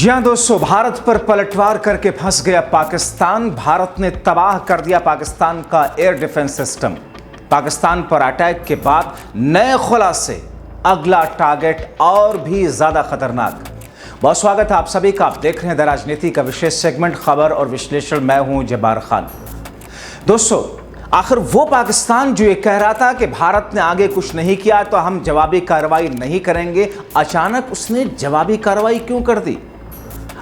जी हां दोस्तों, भारत पर पलटवार करके फंस गया पाकिस्तान। भारत ने तबाह कर दिया पाकिस्तान का एयर डिफेंस सिस्टम। पाकिस्तान पर अटैक के बाद नए खुलासे, अगला टारगेट और भी ज्यादा खतरनाक। बहुत स्वागत है आप सभी का। आप देख रहे हैं द राजनीति का विशेष सेगमेंट खबर और विश्लेषण। मैं हूं जब्बार खान। दोस्तों, आखिर वो पाकिस्तान जो ये कह रहा था कि भारत ने आगे कुछ नहीं किया तो हम जवाबी कार्रवाई नहीं करेंगे, अचानक उसने जवाबी कार्रवाई क्यों कर दी?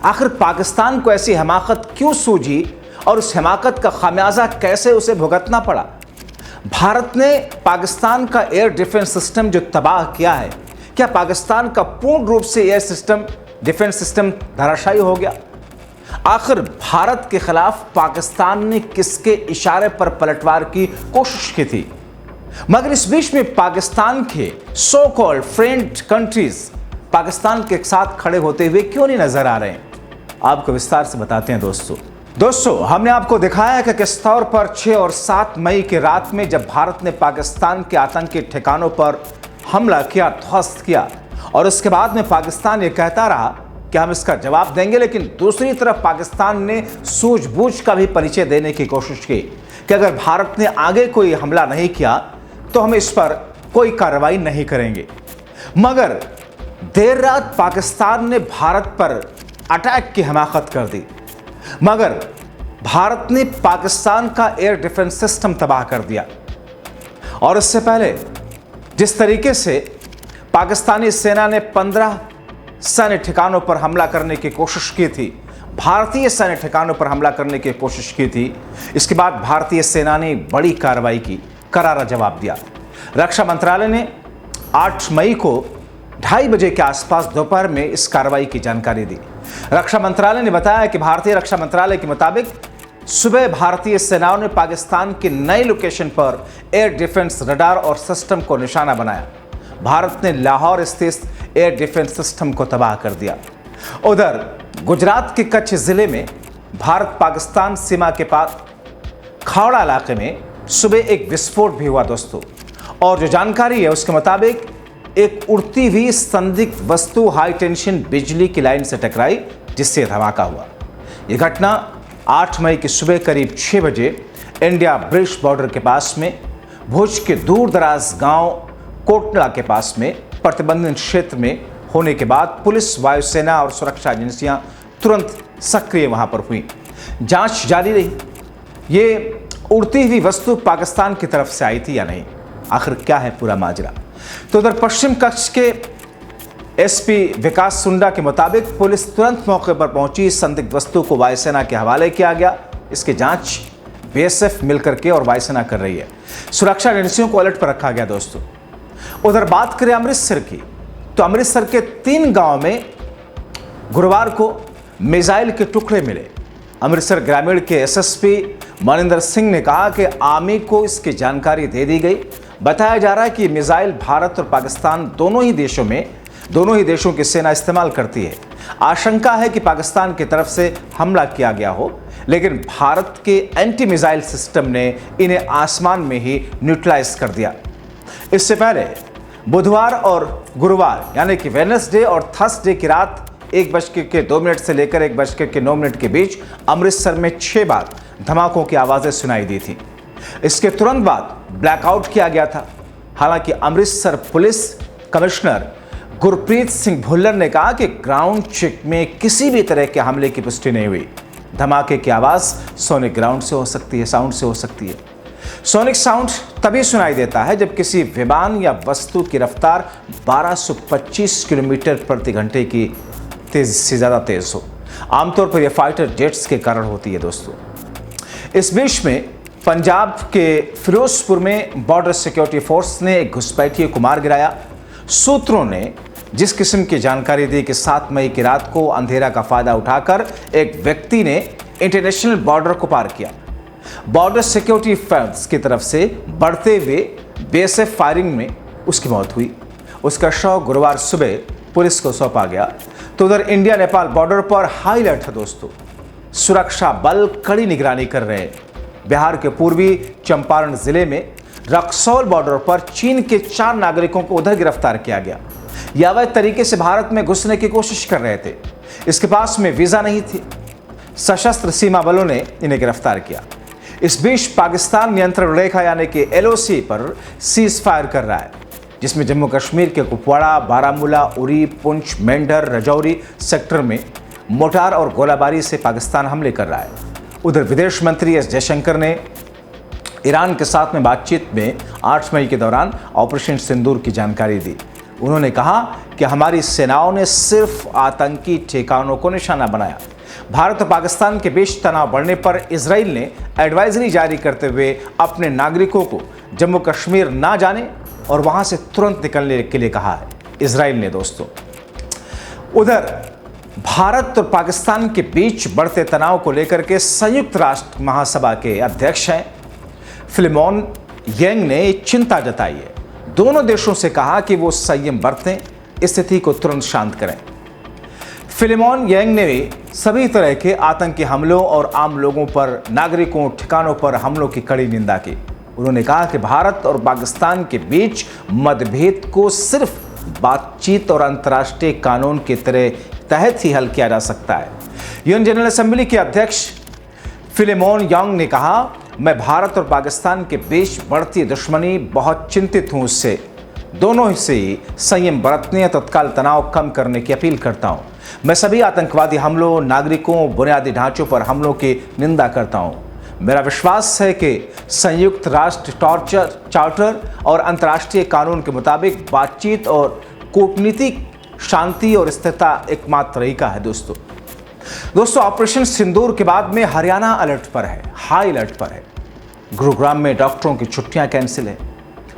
आखिर पाकिस्तान को ऐसी हमाकत क्यों सूझी और उस हमाकत का खामियाजा कैसे उसे भुगतना पड़ा? भारत ने पाकिस्तान का एयर डिफेंस सिस्टम जो तबाह किया है, क्या पाकिस्तान का पूर्ण रूप से एयर सिस्टम, डिफेंस सिस्टम धराशायी हो गया? आखिर भारत के खिलाफ पाकिस्तान ने किसके इशारे पर पलटवार की कोशिश की थी? मगर इस बीच में पाकिस्तान के so called friend countries Pakistan के साथ खड़े होते हुए क्यों नहीं नजर आ रहे हैं? आपको विस्तार से बताते हैं दोस्तों, हमने आपको दिखाया है कि किस तौर पर 6 और 7 मई की रात में जब भारत ने पाकिस्तान के आतंकी ठिकानों पर हमला किया, ध्वस्त किया, और उसके बाद में पाकिस्तान ये कहता रहा कि हम इसका जवाब देंगे, लेकिन दूसरी तरफ पाकिस्तान ने सूझबूझ का भी परिचय देने की कोशिश की कि अगर भारत ने आगे कोई हमला नहीं किया तो हम इस पर कोई कार्रवाई नहीं करेंगे। मगर देर रात पाकिस्तान ने भारत पर अटैक की हमाकत कर दी, मगर भारत ने पाकिस्तान का एयर डिफेंस सिस्टम तबाह कर दिया। और इससे पहले जिस तरीके से पाकिस्तानी सेना ने 15 सैन्य ठिकानों पर हमला करने की कोशिश की थी, भारतीय सैन्य ठिकानों पर हमला करने की कोशिश की थी, इसके बाद भारतीय सेना ने बड़ी कार्रवाई की, करारा जवाब दिया। रक्षा मंत्रालय ने 8 मई को 2:30 बजे के आसपास दोपहर में इस कार्रवाई की जानकारी दी। रक्षा मंत्रालय ने बताया कि भारतीय रक्षा मंत्रालय के मुताबिक सुबह भारतीय सेनाओं ने पाकिस्तान के नए लोकेशन पर एयर डिफेंस रडार और सिस्टम को निशाना बनाया। भारत ने लाहौर स्थित एयर डिफेंस सिस्टम को तबाह कर दिया। उधर गुजरात के कच्छ जिले में भारत पाकिस्तान सीमा के पास खावड़ा इलाके में सुबह एक विस्फोट भी हुआ दोस्तों। और जो जानकारी है उसके मुताबिक एक उड़ती हुई संदिग्ध वस्तु हाई टेंशन बिजली की लाइन से टकराई, जिससे धमाका हुआ। यह घटना 8 मई की सुबह करीब 6 बजे इंडिया ब्रिटिश बॉर्डर के पास में भुज के दूर दराज गांव कोटला के पास में प्रतिबंधित क्षेत्र में होने के बाद पुलिस, वायुसेना और सुरक्षा एजेंसियां तुरंत सक्रिय वहां पर हुई। जांच जारी रही, ये उड़ती हुई वस्तु पाकिस्तान की तरफ से आई थी या नहीं, आखिर क्या है पूरा माजरा। तो उधर पश्चिम कच्छ के एसपी विकास सुंडा के मुताबिक पुलिस तुरंत मौके पर पहुंची, संदिग्ध वस्तु को वायुसेना के हवाले किया गया। इसकी जांच बीएसएफ मिलकर के और वायुसेना कर रही है। सुरक्षा एजेंसियों को अलर्ट पर रखा गया दोस्तों। उधर बात करें अमृतसर की, तो अमृतसर के 3 गांव में गुरुवार को मिसाइल के टुकड़े मिले। अमृतसर ग्रामीण के एसएसपी मनिंदर सिंह ने कहा कि आर्मी को इसकी जानकारी दे दी गई। बताया जा रहा है कि मिसाइल भारत और पाकिस्तान दोनों ही देशों की सेना इस्तेमाल करती है। आशंका है कि पाकिस्तान की तरफ से हमला किया गया हो, लेकिन भारत के एंटी मिसाइल सिस्टम ने इन्हें आसमान में ही न्यूट्रलाइज कर दिया। इससे पहले बुधवार और गुरुवार यानी कि वेडनेसडे और थर्सडे की रात 1:02 से लेकर 1:09 के बीच अमृतसर में 6 बार धमाकों की आवाजें सुनाई दी थी। इसके तुरंत बाद ब्लैकआउट किया गया था। हालांकि अमृतसर पुलिस कमिश्नर गुरप्रीत सिंह भुल्लर ने कहा कि ग्राउंड चेक में किसी भी तरह के हमले की पुष्टि नहीं हुई। धमाके की आवाज सोनिक ग्राउंड से हो सकती है, साउंड से हो सकती है। सोनिक साउंड तभी सुनाई देता है जब किसी विमान या वस्तु की रफ्तार 1225 किलोमीटर प्रति घंटे की तेजी से ज्यादा तेज हो। आमतौर पर यह फाइटर जेट्स के कारण होती है दोस्तों। इस बीच में पंजाब के फिरोजपुर में बॉर्डर सिक्योरिटी फोर्स ने एक घुसपैठिए को मार गिराया। सूत्रों ने जिस किस्म की जानकारी दी कि 7 मई की रात को अंधेरा का फायदा उठाकर एक व्यक्ति ने इंटरनेशनल बॉर्डर को पार किया। बॉर्डर सिक्योरिटी फोर्स की तरफ से बढ़ते हुए बीएसएफ फायरिंग में उसकी मौत हुई। उसका शव गुरुवार सुबह पुलिस को सौंपा गया। तो उधर इंडिया नेपाल बॉर्डर पर हाई अलर्ट है दोस्तों। सुरक्षा बल कड़ी निगरानी कर रहे हैं। बिहार के पूर्वी चंपारण जिले में रक्सौल बॉर्डर पर चीन के 4 नागरिकों को उधर गिरफ्तार किया गया। ये अवैध तरीके से भारत में घुसने की कोशिश कर रहे थे। इसके पास में वीज़ा नहीं थी। सशस्त्र सीमा बलों ने इन्हें गिरफ्तार किया। इस बीच पाकिस्तान नियंत्रण रेखा यानी कि LOC पर सीज फायर कर रहा है, जिसमें जम्मू कश्मीर के कुपवाड़ा, बारामूला, उरी, पुंछ, मेंढर, रजौरी सेक्टर में मोटार और गोलाबारी से पाकिस्तान हमले कर रहा है। उधर विदेश मंत्री S जयशंकर ने ईरान के साथ में बातचीत में 8 मई के दौरान ऑपरेशन सिंदूर की जानकारी दी। उन्होंने कहा कि हमारी सेनाओं ने सिर्फ आतंकी ठिकानों को निशाना बनाया। भारत और पाकिस्तान के बीच तनाव बढ़ने पर इजराइल ने एडवाइजरी जारी करते हुए अपने नागरिकों को जम्मू कश्मीर ना जाने और वहां से तुरंत निकलने के लिए कहा है, इजराइल ने दोस्तों। उधर भारत और पाकिस्तान के बीच बढ़ते तनाव को लेकर के संयुक्त राष्ट्र महासभा के अध्यक्ष हैं फिलिमोन यांग ने चिंता जताई है। दोनों देशों से कहा कि वो संयम बरतें, स्थिति को तुरंत शांत करें। फिलिमोन यांग ने सभी तरह के आतंकी हमलों और आम लोगों पर, नागरिकों, ठिकानों पर हमलों की कड़ी निंदा की। उन्होंने कहा कि भारत और पाकिस्तान के बीच मतभेद को सिर्फ बातचीत और अंतर्राष्ट्रीय कानून के तहत ही हल किया जा सकता है। यूएन जनरल असेंबली के अध्यक्ष फिलिमोन यांग ने कहा, मैं भारत और पाकिस्तान के बीच बढ़ती दुश्मनी बहुत चिंतित हूं। उससे दोनों ही से संयम बरतने, तत्काल तनाव कम करने की अपील करता हूं। मैं सभी आतंकवादी हमलों, नागरिकों, बुनियादी ढांचों पर हमलों की निंदा करता हूं। मेरा विश्वास है कि संयुक्त राष्ट्र चार्टर और अंतर्राष्ट्रीय कानून के मुताबिक बातचीत और कूटनीतिक शांति और स्थिरता एकमात्र तरीका है। दोस्तों ऑपरेशन सिंदूर के बाद में हरियाणा अलर्ट पर है, हाई अलर्ट पर है। गुरुग्राम में डॉक्टरों की छुट्टियां कैंसिल है।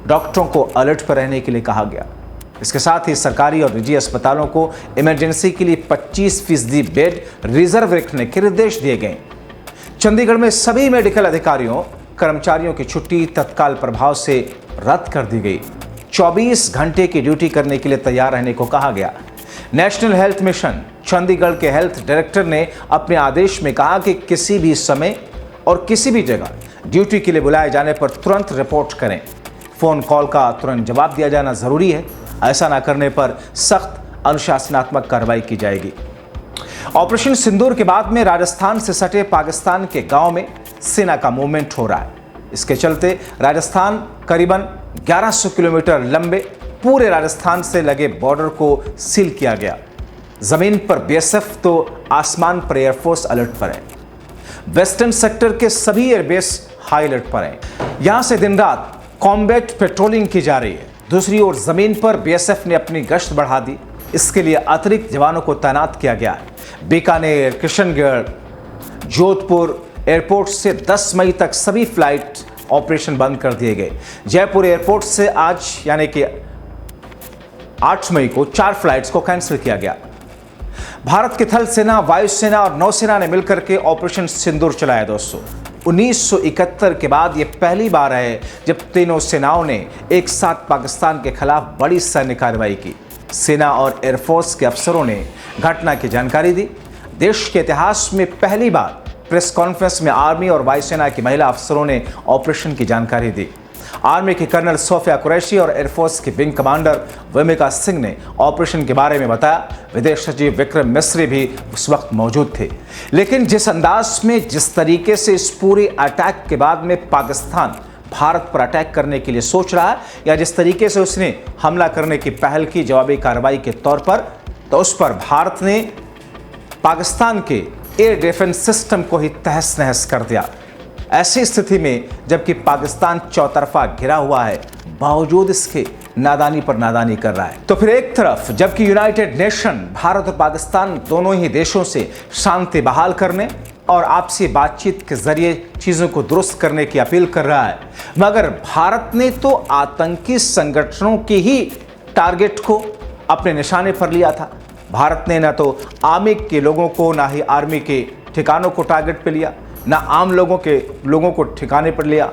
डॉक्टरों को अलर्ट पर रहने के लिए कहा गया। इसके साथ ही सरकारी और निजी अस्पतालों को इमरजेंसी के लिए 25% बेड रिजर्व रखने के निर्देश दिए गए। चंडीगढ़ में सभी मेडिकल अधिकारियों, कर्मचारियों की छुट्टी तत्काल प्रभाव से रद्द कर दी गई। 24 घंटे की ड्यूटी करने के लिए तैयार रहने को कहा गया। नेशनल हेल्थ मिशन चंडीगढ़ के हेल्थ डायरेक्टर ने अपने आदेश में कहा कि किसी भी समय और किसी भी जगह ड्यूटी के लिए बुलाए जाने पर तुरंत रिपोर्ट करें। फोन कॉल का तुरंत जवाब दिया जाना जरूरी है। ऐसा न करने पर सख्त अनुशासनात्मक कार्रवाई की जाएगी। ऑपरेशन सिंदूर के बाद में राजस्थान से सटे पाकिस्तान के गांव में सेना का मूवमेंट हो रहा है। इसके चलते राजस्थान करीबन 1100 किलोमीटर लंबे पूरे राजस्थान से लगे बॉर्डर को सील किया गया। जमीन पर BSF तो आसमान पर एयरफोर्स अलर्ट पर है। वेस्टर्न सेक्टर के सभी एयरबेस हाई अलर्ट पर हैं। यहां से दिन रात कॉम्बैट पेट्रोलिंग की जा रही है। दूसरी ओर जमीन पर BSF ने अपनी गश्त बढ़ा दी। इसके लिए अतिरिक्त जवानों को तैनात किया गया है। बीकानेर, किशनगढ़, जोधपुर एयरपोर्ट से 10 मई तक सभी फ्लाइट ऑपरेशन बंद कर दिए गए। जयपुर एयरपोर्ट से आज यानी कि 8 मई को 4 फ्लाइट्स को कैंसिल किया गया। भारत की थल सेना, वायुसेना और नौसेना ने मिलकर के ऑपरेशन सिंदूर चलाया। दोस्तों 1971 के बाद यह पहली बार है जब तीनों सेनाओं ने एक साथ पाकिस्तान के खिलाफ बड़ी सैन्य कार्रवाई की। सेना और एयरफोर्स के अफसरों ने घटना की जानकारी दी। देश के इतिहास में पहली बार प्रेस कॉन्फ्रेंस में आर्मी और वायुसेना की महिला अफसरों ने ऑपरेशन की जानकारी दी। आर्मी के कर्नल सोफिया कुरैशी और एयरफोर्स के विंग कमांडर विमिका सिंह ने ऑपरेशन के बारे में बताया। विदेश सचिव विक्रम मिस्री भी उस वक्त मौजूद थे। लेकिन जिस अंदाज में, जिस तरीके से इस पूरे अटैक के बाद में पाकिस्तान भारत पर अटैक करने के लिए सोच रहा है, या जिस तरीके से उसने हमला करने की पहल की जवाबी कार्रवाई के तौर पर, तो उस पर भारत ने पाकिस्तान के एयर डिफेंस सिस्टम को ही तहस नहस कर दिया। ऐसी स्थिति में जबकि पाकिस्तान चौतरफा घिरा हुआ है, बावजूद इसके नादानी पर नादानी कर रहा है। तो फिर एक तरफ जबकि यूनाइटेड नेशन भारत और पाकिस्तान दोनों ही देशों से शांति बहाल करने और आपसी बातचीत के जरिए चीजों को दुरुस्त करने की अपील कर रहा है, मगर भारत ने तो आतंकी संगठनों के ही टारगेट को अपने निशाने पर लिया था। भारत ने न तो आर्मी के लोगों को, ना ही आर्मी के ठिकानों को टारगेट पे लिया, ना आम लोगों को ठिकाने पर लिया।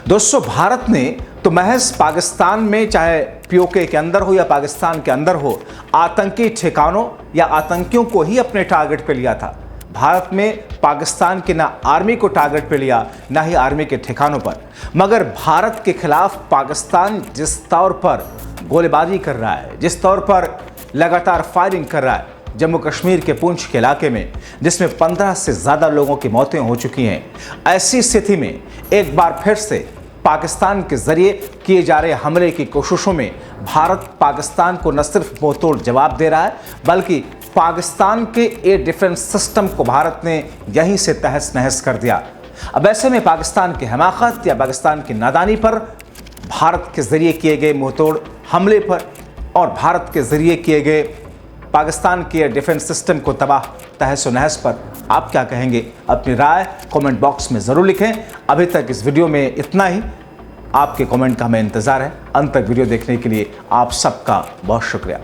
दोस्तों भारत ने तो महज पाकिस्तान में, चाहे POK के अंदर हो या पाकिस्तान के अंदर हो, आतंकी ठिकानों या आतंकियों को ही अपने टारगेट पे लिया था। भारत में पाकिस्तान के ना आर्मी को टारगेट पे लिया, ना ही आर्मी के ठिकानों पर। मगर भारत के खिलाफ पाकिस्तान जिस तौर पर गोलीबारी कर रहा है, जिस तौर पर लगातार फायरिंग कर रहा है, जम्मू कश्मीर के पुंछ के इलाके में, जिसमें 15 से ज़्यादा लोगों की मौतें हो चुकी हैं। ऐसी स्थिति में एक बार फिर से पाकिस्तान के जरिए किए जा रहे हमले की कोशिशों में भारत पाकिस्तान को न सिर्फ मुंहतोड़ जवाब दे रहा है, बल्कि पाकिस्तान के एयर डिफेंस सिस्टम को भारत ने यहीं से तहस नहस कर दिया। अब ऐसे में पाकिस्तान की हमाकत या पाकिस्तान की नादानी पर, भारत के जरिए किए गए मुंहतोड़ हमले पर और भारत के जरिए किए गए पाकिस्तान के एयर डिफेंस सिस्टम को तबाह तहस नहस पर आप क्या कहेंगे? अपनी राय कमेंट बॉक्स में ज़रूर लिखें। अभी तक इस वीडियो में इतना ही। आपके कमेंट का हमें इंतज़ार है। अंत तक वीडियो देखने के लिए आप सबका बहुत शुक्रिया।